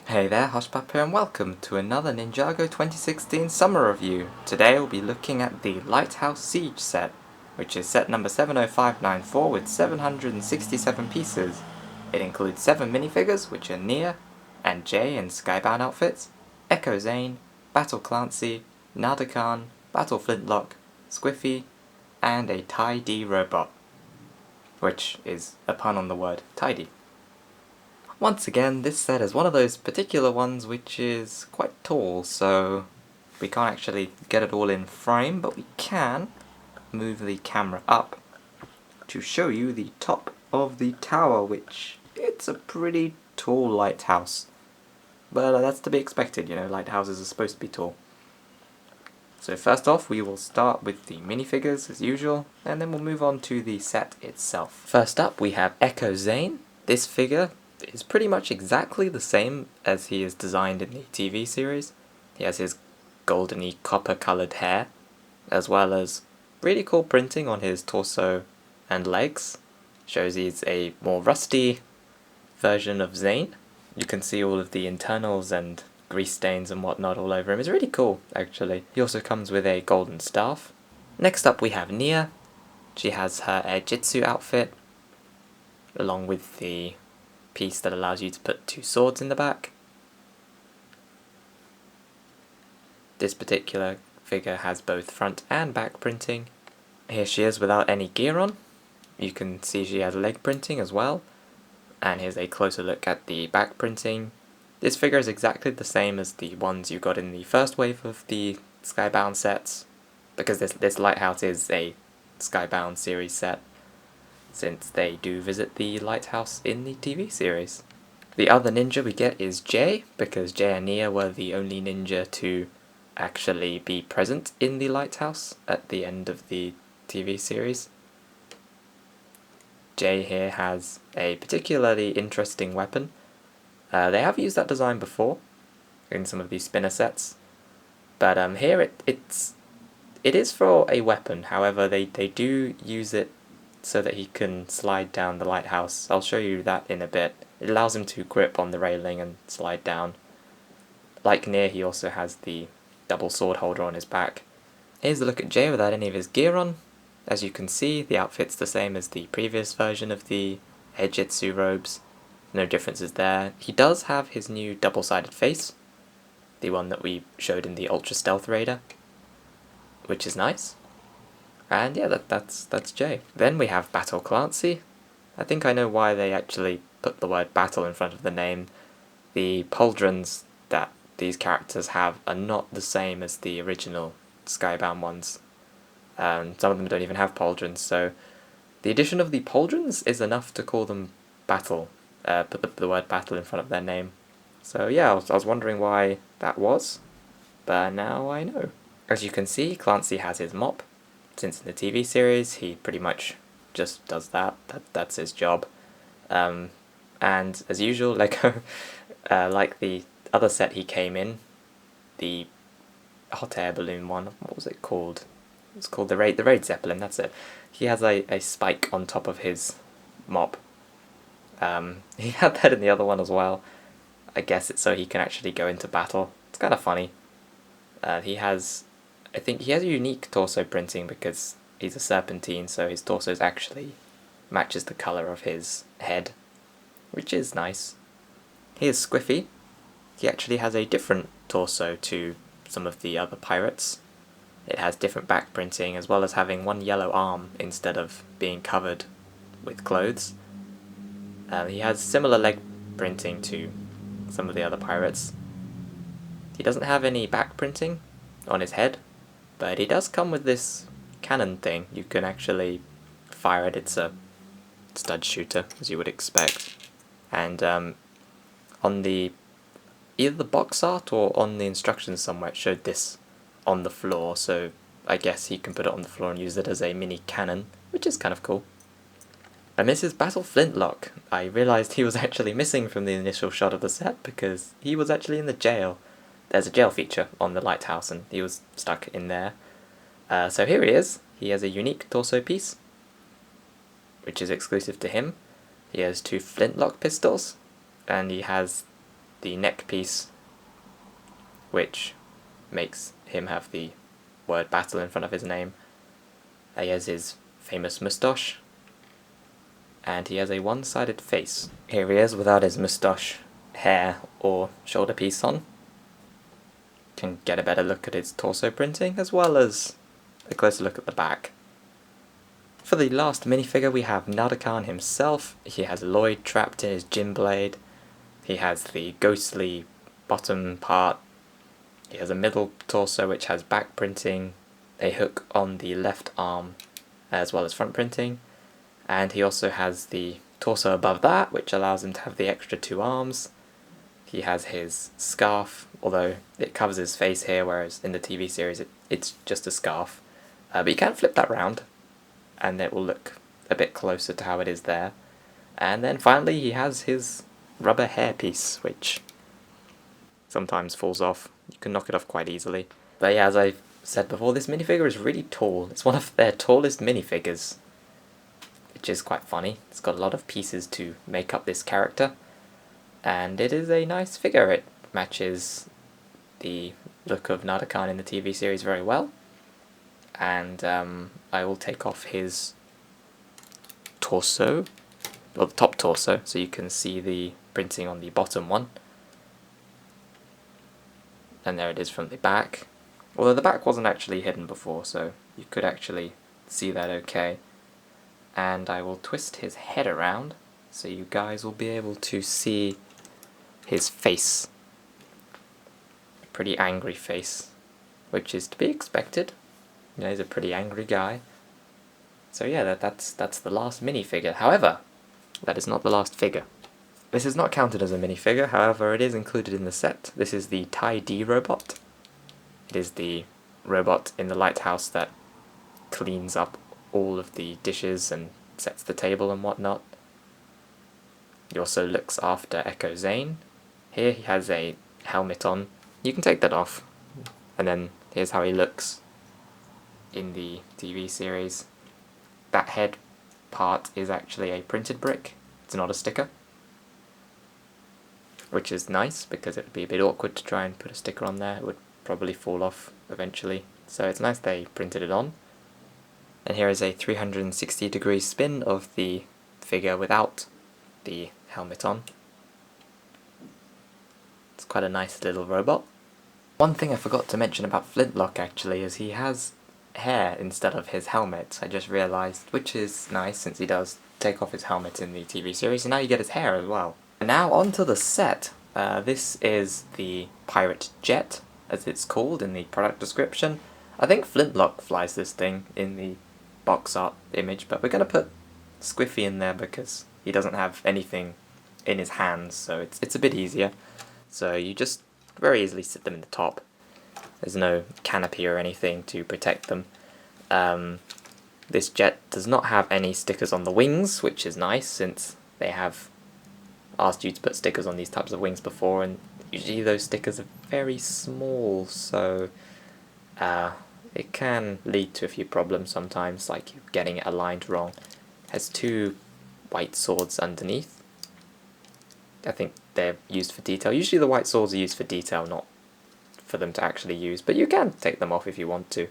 Hey there, Hoshpup here and welcome to another Ninjago 2016 summer review. Today we'll be looking at the Lighthouse Siege set, which is set number 70594 with 767 pieces. It includes 7 minifigures, which are Nia and Jay in Skybound outfits, Ecco Zane, Battle Clancy, Nadakhan, Battle Flintlock, Sqiffy, and a Tai-D robot, which is a pun on the word Tai-D. Once again, this set is one of those particular ones which is quite tall, so we can't actually get it all in frame, but we can move the camera up to show you the top of the tower, which it's a pretty tall lighthouse. But that's to be expected, you know, lighthouses are supposed to be tall. So first off, we will start with the minifigures as usual, and then we'll move on to the set itself. First up, we have Ecco Zane. This figure is pretty much exactly the same as he is designed in the TV series. He has his goldeny copper coloured hair, as well as really cool printing on his torso and legs. Shows he's a more rusty version of Zane. You can see all of the internals and grease stains and whatnot all over him. It's really cool, actually. He also comes with a golden staff. Next up we have Nia. She has her Jitsu outfit, along with the piece that allows you to put 2 swords in the back. This particular figure has both front and back printing. Here she is without any gear on. You can see she has leg printing as well. And here's a closer look at the back printing. This figure is exactly the same as the ones you got in the first wave of the Skybound sets, because this Lighthouse is a Skybound series set, since they do visit the lighthouse in the TV series. The other ninja we get is Jay, because Jay and Nia were the only ninja to actually be present in the lighthouse at the end of the TV series. Jay here has a particularly interesting weapon. They have used that design before in some of these spinner sets, but here it is for a weapon. However, they do use it so that he can slide down the lighthouse. I'll show you that in a bit. It allows him to grip on the railing and slide down. Like Nia, he also has the double sword holder on his back. Here's a look at Jay without any of his gear on. As you can see, the outfit's the same as the previous version of the Jitsu robes. No differences there. He does have his new double-sided face, the one that we showed in the Ultra Stealth Raider, which is nice. And yeah, that's Jay. Then we have Battle Clancy. I think I know why they actually put the word battle in front of the name. The pauldrons that these characters have are not the same as the original Skybound ones. Some of them don't even have pauldrons, so the addition of the pauldrons is enough to call them battle. Put the word battle in front of their name. So yeah, I was wondering why that was, but now I know. As you can see, Clancy has his mop. Since in the TV series, he pretty much just does that. That's his job. And as usual, like the other set he came in, the hot air balloon one, what was it called? It's called the Raid Zeppelin, that's it. He has a spike on top of his mop. He had that in the other one as well. I guess it's so he can actually go into battle. It's kind of funny. I think he has a unique torso printing because he's a serpentine, so his torso actually matches the colour of his head, which is nice. Here's Sqiffy. He actually has a different torso to some of the other pirates. It has different back printing, as well as having one yellow arm instead of being covered with clothes. He has similar leg printing to some of the other pirates. He doesn't have any back printing on his head, but he does come with this cannon thing. You can actually fire it. It's a stud shooter, as you would expect. And on either the box art or on the instructions somewhere, it showed this on the floor, so I guess he can put it on the floor and use it as a mini cannon, which is kind of cool. And this is Battle Flintlock. I realised he was actually missing from the initial shot of the set because he was actually in the jail. There's a jail feature on the lighthouse and he was stuck in there. So here he is. He has a unique torso piece, which is exclusive to him. He has 2 Flintlock pistols, and he has the neck piece, which makes him have the word battle in front of his name. He has his famous moustache, and he has a one-sided face. Here he is without his moustache, hair, or shoulder piece on. Can get a better look at his torso printing, as well as a closer look at the back. For the last minifigure we have Nadakhan himself. He has Lloyd trapped in his gym blade. He has the ghostly bottom part. He has a middle torso which has back printing, a hook on the left arm, as well as front printing. And he also has the torso above that, which allows him to have the extra 2 arms. He has his scarf, although it covers his face here, whereas in the TV series it's just a scarf. But you can flip that round, and it will look a bit closer to how it is there. And then finally he has his rubber hairpiece, which sometimes falls off. You can knock it off quite easily. But yeah, as I said before, this minifigure is really tall. It's one of their tallest minifigures, which is quite funny. It's got a lot of pieces to make up this character, and it is a nice figure. It matches the look of Nadakhan in the TV series very well. And I will take off his torso, or the top torso, so you can see the printing on the bottom one. And there it is from the back. Although the back wasn't actually hidden before, so you could actually see that okay. And I will twist his head around, so you guys will be able to see his face. A pretty angry face, which is to be expected. You know, he's a pretty angry guy. So yeah, that's the last minifigure. However, that is not the last figure. This is not counted as a minifigure, however it is included in the set. This is the Tai-D robot. It is the robot in the lighthouse that cleans up all of the dishes and sets the table and whatnot. He also looks after Ecco Zane. Here he has a helmet on. You can take that off. And then here's how he looks in the TV series. That head part is actually a printed brick. It's not a sticker. Which is nice, because it would be a bit awkward to try and put a sticker on there. It would probably fall off eventually. So it's nice they printed it on. And here is a 360-degree spin of the figure without the helmet on. It's quite a nice little robot. One thing I forgot to mention about Flintlock actually is he has hair instead of his helmet, I just realised, which is nice since he does take off his helmet in the TV series, and now you get his hair as well. And now onto the set. This is the pirate jet, as it's called in the product description. I think Flintlock flies this thing in the box art image, but we're going to put Sqiffy in there because he doesn't have anything in his hands, so it's a bit easier. So you just very easily sit them in the top. There's no canopy or anything to protect them. This jet does not have any stickers on the wings, which is nice since they have asked you to put stickers on these types of wings before, and usually those stickers are very small, so it can lead to a few problems sometimes, like you getting it aligned wrong. It has 2 white swords underneath. I think they're used for detail. Usually the white swords are used for detail, not for them to actually use, but you can take them off if you want to.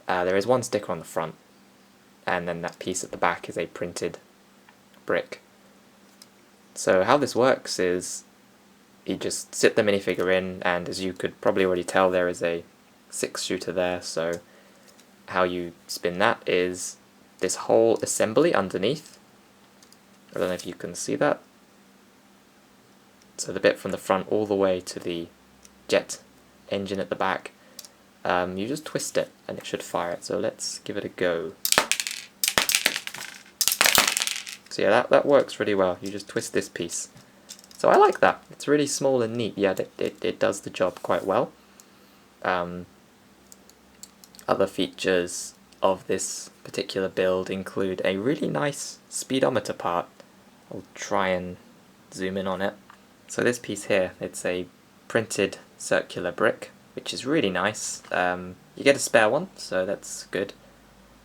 There is 1 sticker on the front, and then that piece at the back is a printed brick. So how this works is you just sit the minifigure in, and as you could probably already tell, there is a 6-shooter there, so how you spin that is this whole assembly underneath. I don't know if you can see that. So the bit from the front all the way to the jet engine at the back, you just twist it and it should fire it. So let's give it a go. So yeah, that works really well. You just twist this piece. So I like that. It's really small and neat. Yeah, it does the job quite well. Other features of this particular build include a really nice speedometer part. I'll try and zoom in on it. So this piece here, it's a printed circular brick, which is really nice. You get a spare one, so that's good.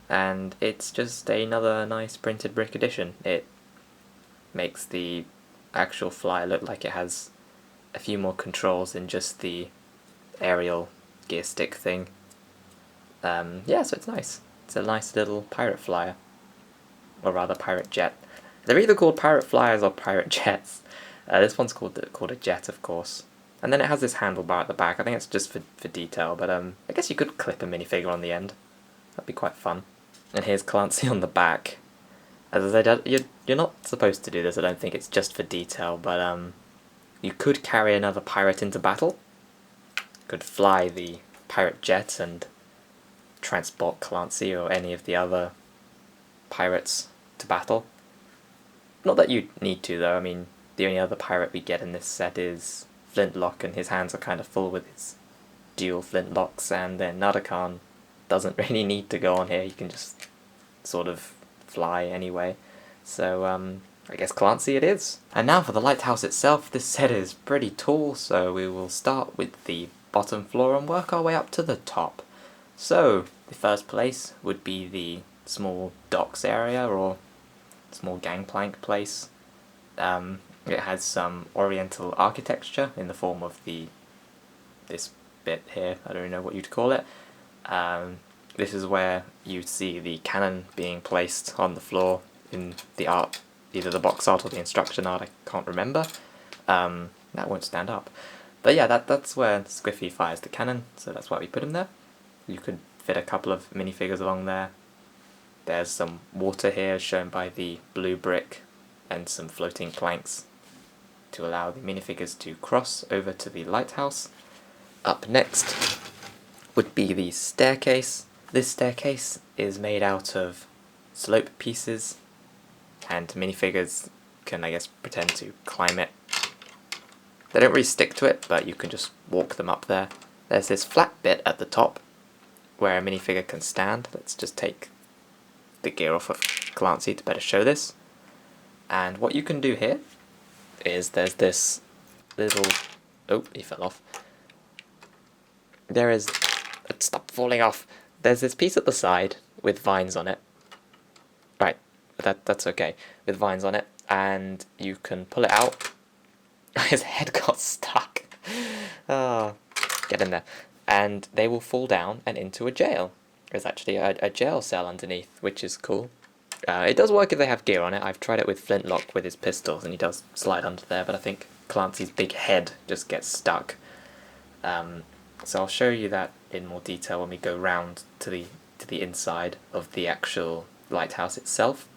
And it's just another nice printed brick addition. It makes the actual fly look like it has a few more controls than just the aerial gear stick thing. Yeah, so it's nice. It's a nice little pirate flyer, or rather pirate jet. They're either called pirate flyers or pirate jets. This one's called a jet, of course. And then it has this handlebar at the back. I think it's just for detail, but I guess you could clip a minifigure on the end. That'd be quite fun. And here's Clancy on the back. As I said, you're not supposed to do this, I don't think. It's just for detail, but you could carry another pirate into battle. Could fly the pirate jet and transport Clancy or any of the other pirates to battle. Not that you need to, though. I mean, the only other pirate we get in this set is Flintlock, and his hands are kind of full with his dual Flintlocks, and then Nadakhan doesn't really need to go on here. He can just sort of fly anyway. So, I guess Clancy it is. And now for the lighthouse itself. This set is pretty tall, so we will start with the bottom floor and work our way up to the top. So, the first place would be the small docks area, or small gangplank place. It has some oriental architecture in the form of this bit here. I don't know what you'd call it. This is where you see the cannon being placed on the floor in the art, either the box art or the instruction art, I can't remember. That won't stand up. But yeah, that's where Sqiffy fires the cannon, so that's why we put him there. You could fit a couple of minifigures along there. There's some water here shown by the blue brick and some floating planks to allow the minifigures to cross over to the lighthouse. Up next would be the staircase. This staircase is made out of slope pieces, and minifigures can, I guess, pretend to climb it. They don't really stick to it, but you can just walk them up there. There's this flat bit at the top where a minifigure can stand. Let's just take the gear off of Clancy to better show this. And what you can do here is there's this little... Oh, he fell off. There is... Stop falling off! There's this piece at the side with vines on it. Right, that's okay. With vines on it. And you can pull it out. His head got stuck. Oh, get in there. And they will fall down and into a jail. There's actually a jail cell underneath, which is cool. It does work if they have gear on it. I've tried it with Flintlock with his pistols, and he does slide under there, but I think Clancy's big head just gets stuck. So I'll show you that in more detail when we go round to the inside of the actual lighthouse itself.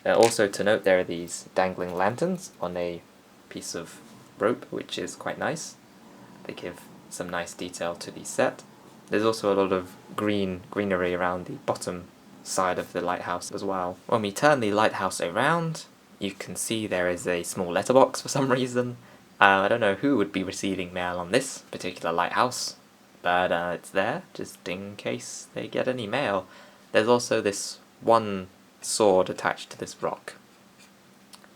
Also to note, there are these dangling lanterns on a piece of rope, which is quite nice. They give some nice detail to the set. There's also a lot of greenery around the bottom side of the lighthouse as well. When we turn the lighthouse around, you can see there is a small letterbox for some reason. I don't know who would be receiving mail on this particular lighthouse, but it's there just in case they get any mail. There's also this one sword attached to this rock.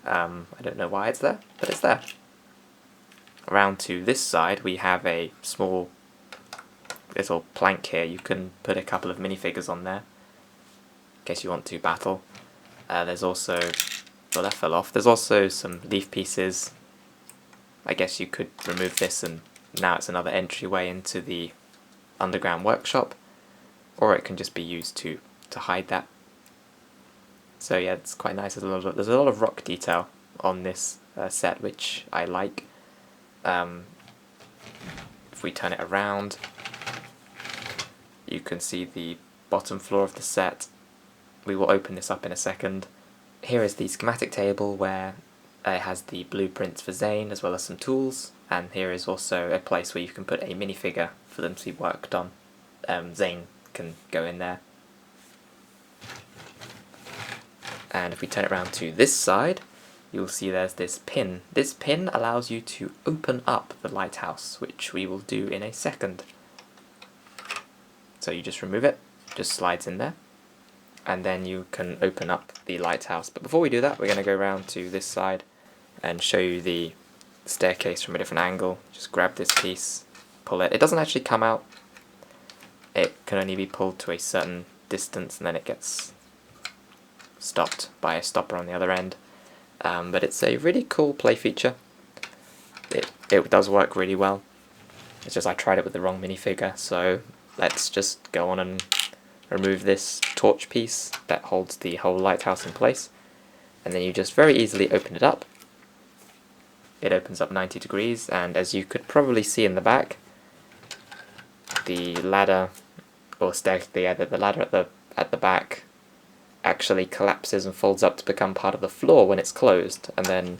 I don't know why it's there, but it's there. Around to this side we have a small little plank here. You can put a couple of minifigures on there in case you want to battle. There's also... well, that fell off. There's also some leaf pieces. I guess you could remove this and now it's another entryway into the underground workshop, or it can just be used to hide that. So yeah, it's quite nice. There's a lot of rock detail on this set, which I like. If we turn it around, you can see the bottom floor of the set. We will open this up in a second. Here is the schematic table where it has the blueprints for Zane as well as some tools, and here is also a place where you can put a minifigure for them to be worked on. Zane can go in there. And if we turn it around to this side, you'll see there's this pin. This pin allows you to open up the lighthouse, which we will do in a second. So you just remove it, just slides in there, and then you can open up the lighthouse. But before we do that, we're going to go around to this side and show you the staircase from a different angle. Just grab this piece, pull it. It doesn't actually come out. It can only be pulled to a certain distance and then it gets stopped by a stopper on the other end. But it's a really cool play feature. it does work really well. It's just I tried it with the wrong minifigure, so let's just go on and remove this torch piece that holds the whole lighthouse in place. And then you just very easily open it up. It opens up 90 degrees, and as you could probably see in the back, the ladder, or the ladder at the back actually collapses and folds up to become part of the floor when it's closed, and then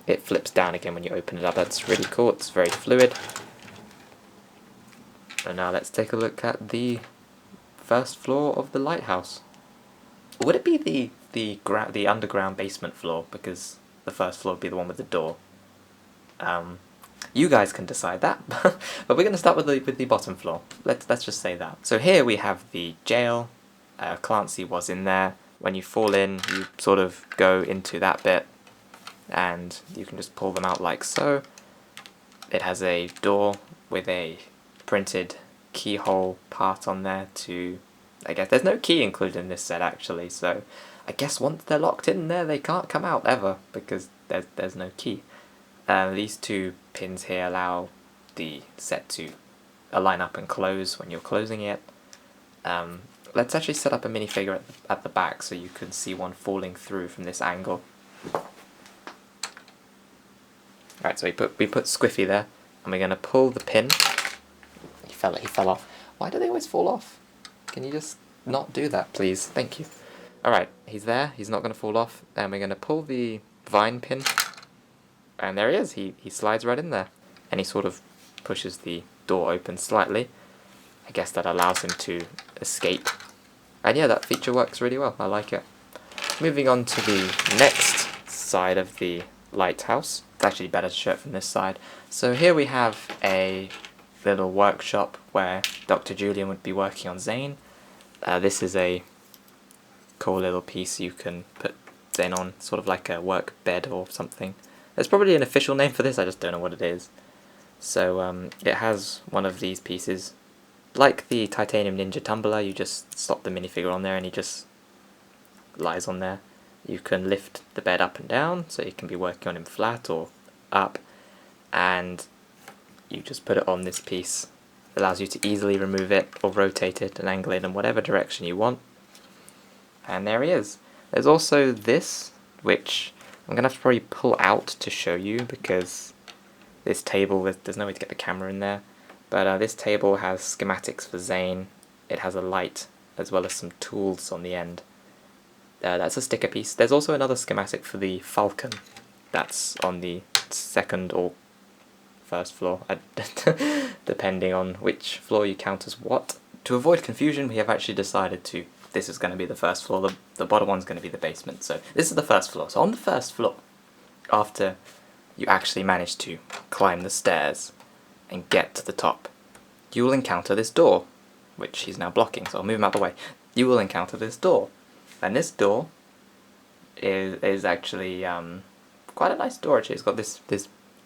it flips down again when you open it up. That's really cool, it's very fluid. And now let's take a look at the first floor of the lighthouse. Would it be the underground basement floor, because the first floor would be the one with the door? You guys can decide that, but we're going to start with the bottom floor. Let's just say that. So here we have the jail. Clancy was in there. When you fall in, you sort of go into that bit, and you can just pull them out like so. It has a door with a printed keyhole part on there to, I guess there's no key included in this set actually, so I guess once they're locked in there they can't come out ever because there's no key. These two pins here allow the set to align up and close when you're closing it. Let's actually set up a minifigure at the back so you can see one falling through from this angle. Alright, so we put Sqiffy there, and we're going to pull the pin. He fell off. Why do they always fall off? Can you just not do that, please? Thank you. Alright, he's there, he's not going to fall off, and we're going to pull the vine pin, and there he is, he slides right in there. And he sort of pushes the door open slightly. I guess that allows him to escape. And yeah, that feature works really well, I like it. Moving on to the next side of the lighthouse. It's actually better to show it from this side. So here we have a little workshop where Dr. Julian would be working on Zane. This is a cool little piece you can put Zane on, sort of like a work bed or something. There's probably an official name for this, I just don't know what it is. So it has one of these pieces. Like the Titanium Ninja Tumbler, you just slot the minifigure on there and he just lies on there. You can lift the bed up and down, so you can be working on him flat or up, and you just put it on this piece. It allows you to easily remove it or rotate it and angle it in whatever direction you want. And there he is. There's also this, which I'm going to have to probably pull out to show you, because this table, there's no way to get the camera in there. But this table has schematics for Zane. It has a light as well as some tools on the end. That's a sticker piece. There's also another schematic for the Falcon. That's on the second or first floor, depending on which floor you count as what. To avoid confusion, we have actually decided this is going to be the first floor, the bottom one's going to be the basement. So this is the first floor. So on the first floor, after you actually manage to climb the stairs and get to the top, you will encounter this door, which he's now blocking, so I'll move him out of the way. You will encounter this door, and this door is actually quite a nice door actually. It's got this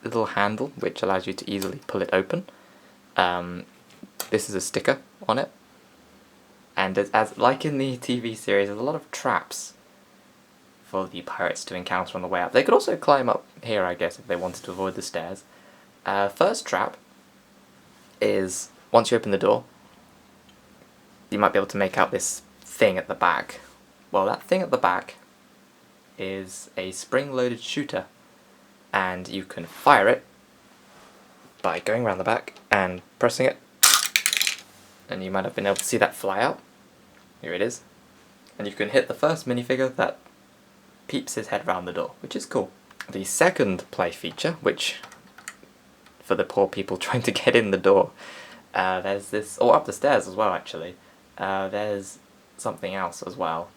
little handle which allows you to easily pull it open. This is a sticker on it, and as like in the TV series, there's a lot of traps for the pirates to encounter on the way up. They could also climb up here, I guess, if they wanted to avoid the stairs. First trap is, once you open the door, you might be able to make out this thing at the back. Well, that thing at the back is a spring-loaded shooter, and you can fire it by going around the back and pressing it, and you might have been able to see that fly out. Here it is. And you can hit the first minifigure that peeps his head round the door, which is cool. The second play feature, which for the poor people trying to get in the door, there's this, or up the stairs as well actually, there's something else as well.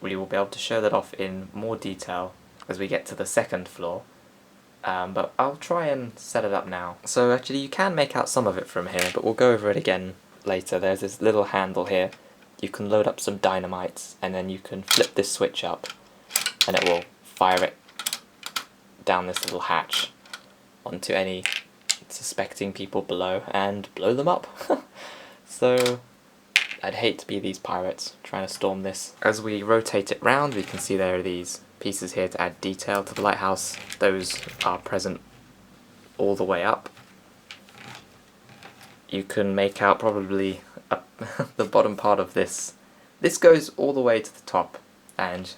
We will be able to show that off in more detail as we get to the second floor, but I'll try and set it up now. So actually you can make out some of it from here, but we'll go over it again later. There's this little handle here. You can load up some dynamites, and then you can flip this switch up, and it will fire it down this little hatch onto any suspecting people below and blow them up. So I'd hate to be these pirates trying to storm this. As we rotate it round, we can see there are these pieces here to add detail to the lighthouse. Those are present all the way up, you can make out probably the bottom part of this. This goes all the way to the top, and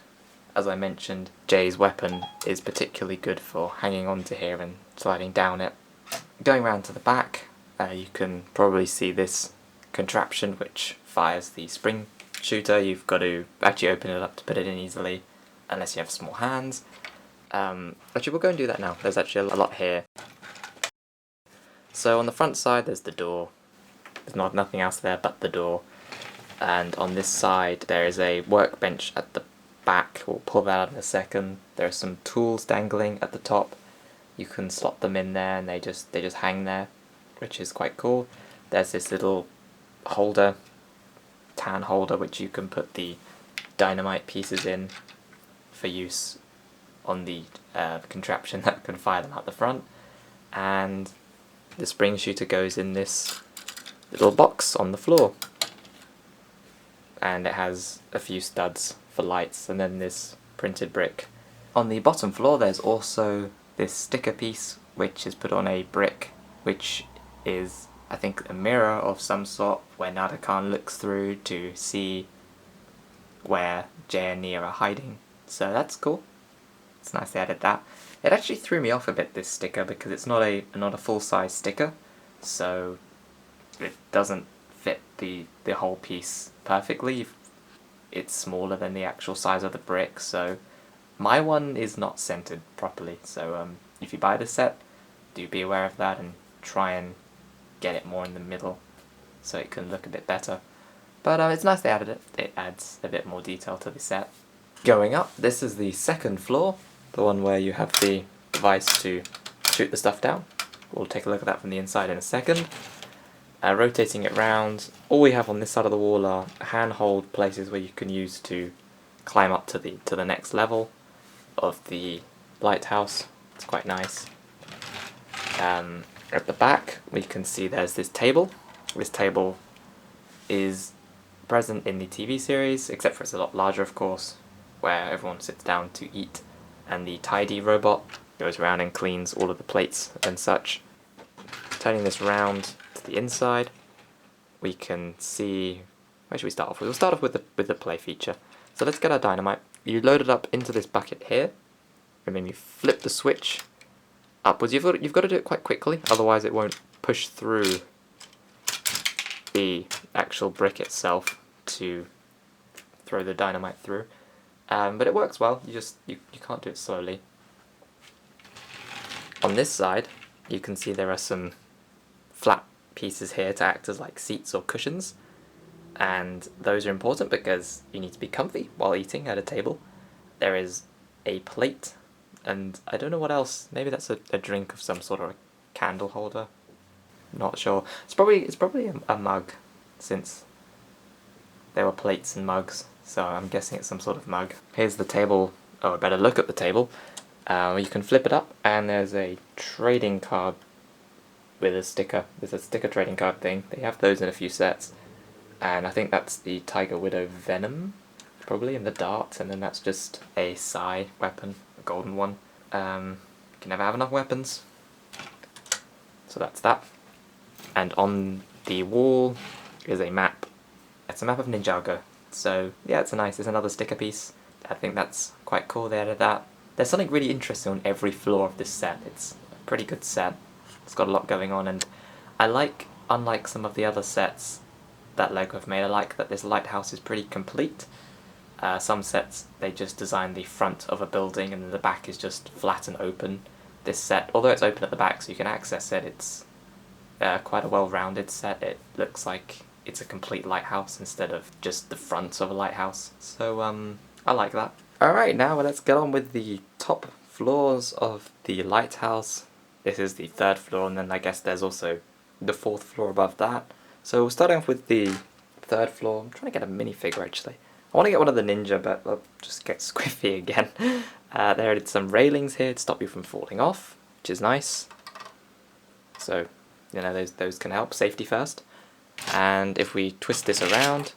as I mentioned, Jay's weapon is particularly good for hanging onto here and sliding down it. Going around to the back, you can probably see this contraption which fires the spring shooter. You've got to actually open it up to put it in easily, unless you have small hands. Actually, we'll go and do that now. There's actually a lot here. So on the front side there's the door. There's nothing else there but the door. And on this side there is a workbench at the back. We'll pull that out in a second. There are some tools dangling at the top. You can slot them in there and they just hang there, which is quite cool. There's this little holder, tan holder, which you can put the dynamite pieces in for use on the contraption that can fire them out the front. And the spring shooter goes in this little box on the floor. And it has a few studs for lights, and then this printed brick. On the bottom floor there's also this sticker piece which is put on a brick, which is, I think, a mirror of some sort where Nadakhan looks through to see where Jay and Nia are hiding. So that's cool. It's nice they added that. It actually threw me off a bit, this sticker, because it's not a full-size sticker, so it doesn't fit the whole piece perfectly. It's smaller than the actual size of the brick, so my one is not centered properly. So if you buy the set, do be aware of that and try and get it more in the middle so it can look a bit better. But it's nice they added it. It adds a bit more detail to the set. Going up, this is the second floor, the one where you have the device to shoot the stuff down. We'll take a look at that from the inside in a second. Rotating it round, all we have on this side of the wall are handhold places where you can use to climb up to the next level of the lighthouse. It's quite nice. At the back we can see there's this table. This table is present in the TV series, except for it's a lot larger, of course, where everyone sits down to eat, and the Tai-D robot goes around and cleans all of the plates and such. Turning this round to the inside, we can see, where should we start off with? We'll start off with the play feature. So let's get our dynamite. You load it up into this bucket here, and then you flip the switch upwards. You've got to do it quite quickly, otherwise it won't push through the actual brick itself to throw the dynamite through. But it works well. You can't do it slowly. On this side, you can see there are some flat pieces here to act as like seats or cushions, and those are important because you need to be comfy while eating at a table. There is a plate, and I don't know what else. Maybe that's a drink of some sort, or a candle holder. Not sure. It's probably a mug, since there were plates and mugs, so I'm guessing it's some sort of mug. Here's the table. Oh, I better look at the table. You can flip it up, and there's a trading card with a sticker. There's a sticker trading card thing. They have those in a few sets, and I think that's the Tiger Widow Venom, probably, and the dart, and then that's just a Psy weapon, a golden one. You can never have enough weapons, so that's that. And on the wall is a map. It's a map of Ninjago. So yeah, it's another sticker piece. I think that's quite cool they added that. There's something really interesting on every floor of this set. It's a pretty good set. It's got a lot going on, and I like, unlike some of the other sets that LEGO have made, I like that this lighthouse is pretty complete. Some sets, they just design the front of a building and the back is just flat and open. This set, although it's open at the back so you can access it, it's quite a well-rounded set. It looks like it's a complete lighthouse instead of just the front of a lighthouse. So I like that. Alright, now let's get on with the top floors of the lighthouse. This is the third floor, and then I guess there's also the fourth floor above that. So starting off with the third floor, I'm trying to get a minifigure actually. I want to get one of the ninja, but I'll just get Sqiffy again. There are some railings here to stop you from falling off, which is nice. So, you know, those can help. Safety first. And if we twist this around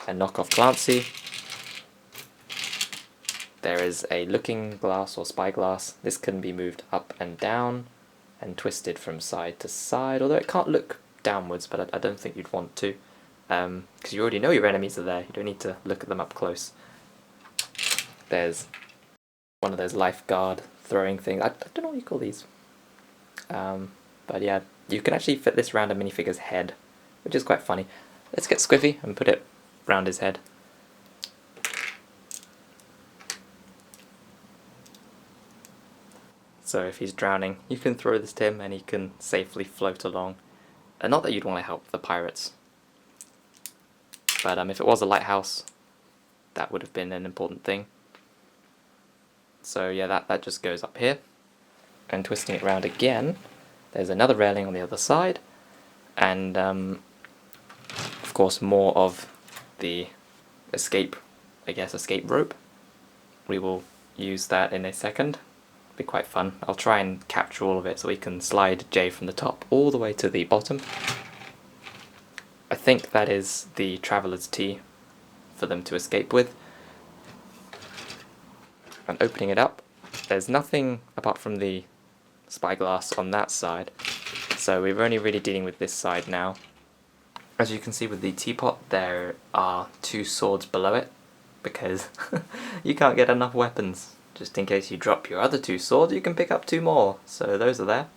and knock off Clancy, there is a looking glass or spyglass. This can be moved up and down, and twisted from side to side, although it can't look downwards, but I don't think you'd want to, because you already know your enemies are there, you don't need to look at them up close. There's one of those lifeguard throwing things, I don't know what you call these, but yeah, you can actually fit this around a minifigure's head, which is quite funny. Let's get Sqiffy and put it round his head. So if he's drowning, you can throw this to him and he can safely float along. Not that you'd want to help the pirates, but if it was a lighthouse, that would have been an important thing. So yeah, that just goes up here. And twisting it around again, there's another railing on the other side, and of course more of the escape rope. We will use that in a second. Be quite fun. I'll try and capture all of it so we can slide Jay from the top all the way to the bottom. I think that is the Traveller's Tee for them to escape with. And opening it up, there's nothing apart from the spyglass on that side, so we're only really dealing with this side now. As you can see with the teapot, there are 2 swords below it, because you can't get enough weapons. Just in case you drop your other 2 swords, you can pick up 2 more. So those are there,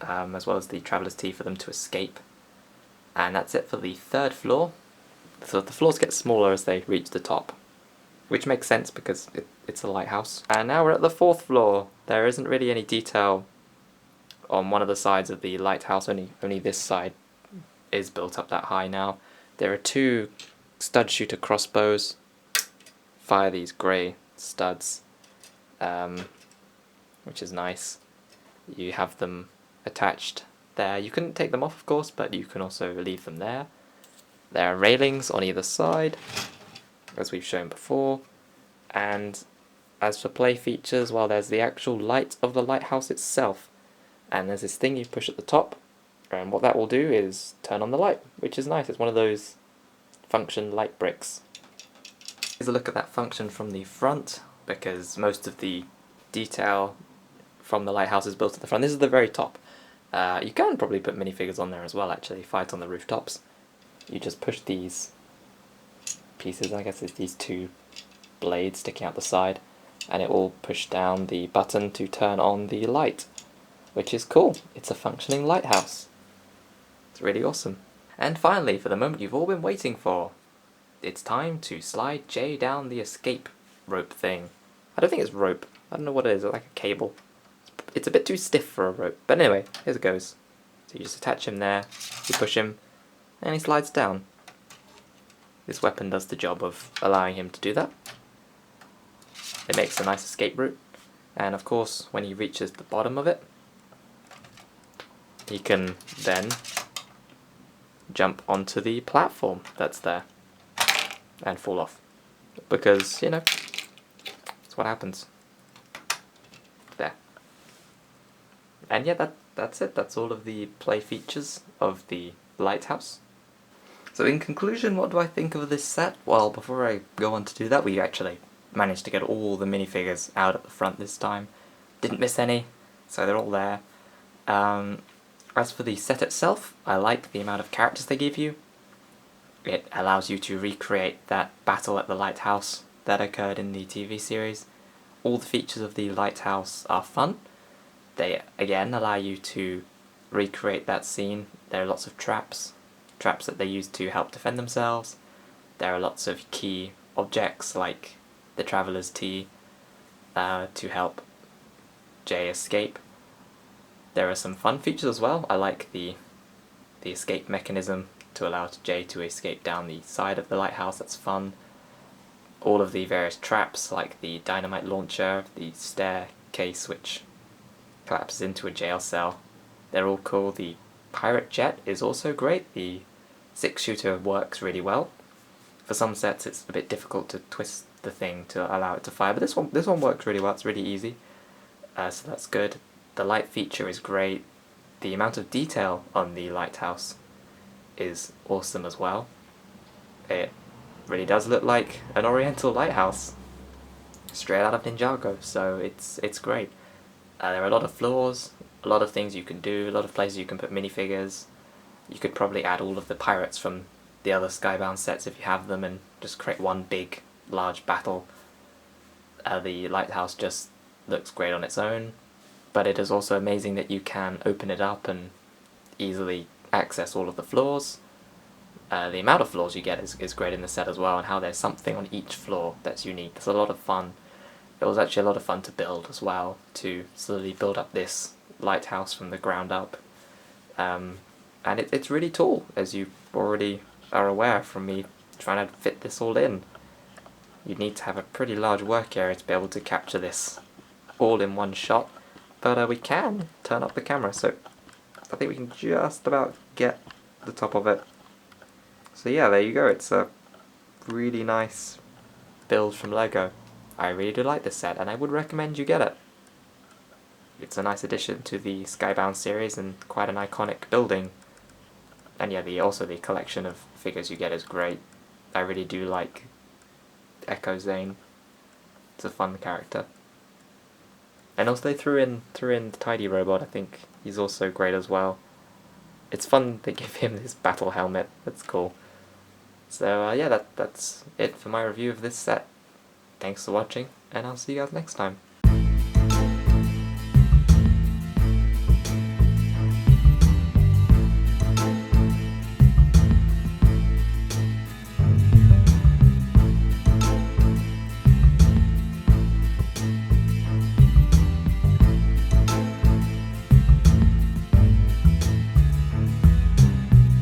as well as the Traveller's Tee for them to escape. And that's it for the 3rd floor. So the floors get smaller as they reach the top, which makes sense because it's a lighthouse. And now we're at the 4th floor. There isn't really any detail on one of the sides of the lighthouse, only this side is built up that high now. There are 2 stud shooter crossbows, fire these grey studs, which is nice. You have them attached there. You couldn't take them off, of course, but you can also leave them there. There are railings on either side, as we've shown before. And as for play features, well, there's the actual light of the lighthouse itself. And there's this thing you push at the top, and what that will do is turn on the light, which is nice. It's one of those function light bricks. Here's a look at that function from the front, because most of the detail from the lighthouse is built at the front. This is the very top. You can probably put minifigures on there as well, actually, fight on the rooftops. You just push these pieces, I guess it's these 2 blades sticking out the side, and it will push down the button to turn on the light, which is cool. It's a functioning lighthouse. It's really awesome. And finally, for the moment you've all been waiting for, it's time to slide Jay down the escape rope thing. I don't think it's rope. I don't know what it is. It's like a cable. It's a bit too stiff for a rope. But anyway, here it goes. So you just attach him there, you push him, and he slides down. This weapon does the job of allowing him to do that. It makes a nice escape route. And of course, when he reaches the bottom of it, he can then jump onto the platform that's there and fall off. Because, you know, that's what happens. There. And yeah, that's it. That's all of the play features of the lighthouse. So in conclusion, what do I think of this set? Well, before I go on to do that, we actually managed to get all the minifigures out at the front this time. Didn't miss any, so they're all there. As for the set itself, I like the amount of characters they give you. It allows you to recreate that battle at the lighthouse that occurred in the TV series. All the features of the lighthouse are fun. They, again, allow you to recreate that scene. There are lots of traps that they use to help defend themselves. There are lots of key objects like the Traveller's Tee to help Jay escape. There are some fun features as well. I like the escape mechanism to allow Jay to escape down the side of the lighthouse. That's fun. All of the various traps like the dynamite launcher, the staircase which collapses into a jail cell. They're all cool. The pirate jet is also great. The 6-shooter works really well. For some sets it's a bit difficult to twist the thing to allow it to fire, but this one works really well. It's really easy, so that's good. The light feature is great. The amount of detail on the lighthouse is awesome as well. It really does look like an oriental lighthouse straight out of Ninjago, so it's great. There are a lot of floors, a lot of things you can do, a lot of places you can put minifigures. You could probably add all of the pirates from the other Skybound sets if you have them and just create one big, large battle. The Lighthouse just looks great on its own, but it is also amazing that you can open it up and easily access all of the floors. The amount of floors you get is great in the set as well, and how there's something on each floor that's unique. It's a lot of fun. It was actually a lot of fun to build as well, to slowly build up this lighthouse from the ground up. And it's really tall, as you already are aware from me trying to fit this all in. You need to have a pretty large work area to be able to capture this all in one shot, but we can turn up the camera, so I think we can just about get the top of it. So yeah, there you go, it's a really nice build from LEGO. I really do like this set, and I would recommend you get it. It's a nice addition to the Skybound series and quite an iconic building. And yeah, also the collection of figures you get is great. I really do like Ecco Zane. It's a fun character. And also they threw in the Tai-D robot. I think he's also great as well. It's fun they give him this battle helmet. That's cool. So yeah, that's it for my review of this set. Thanks for watching, and I'll see you guys next time.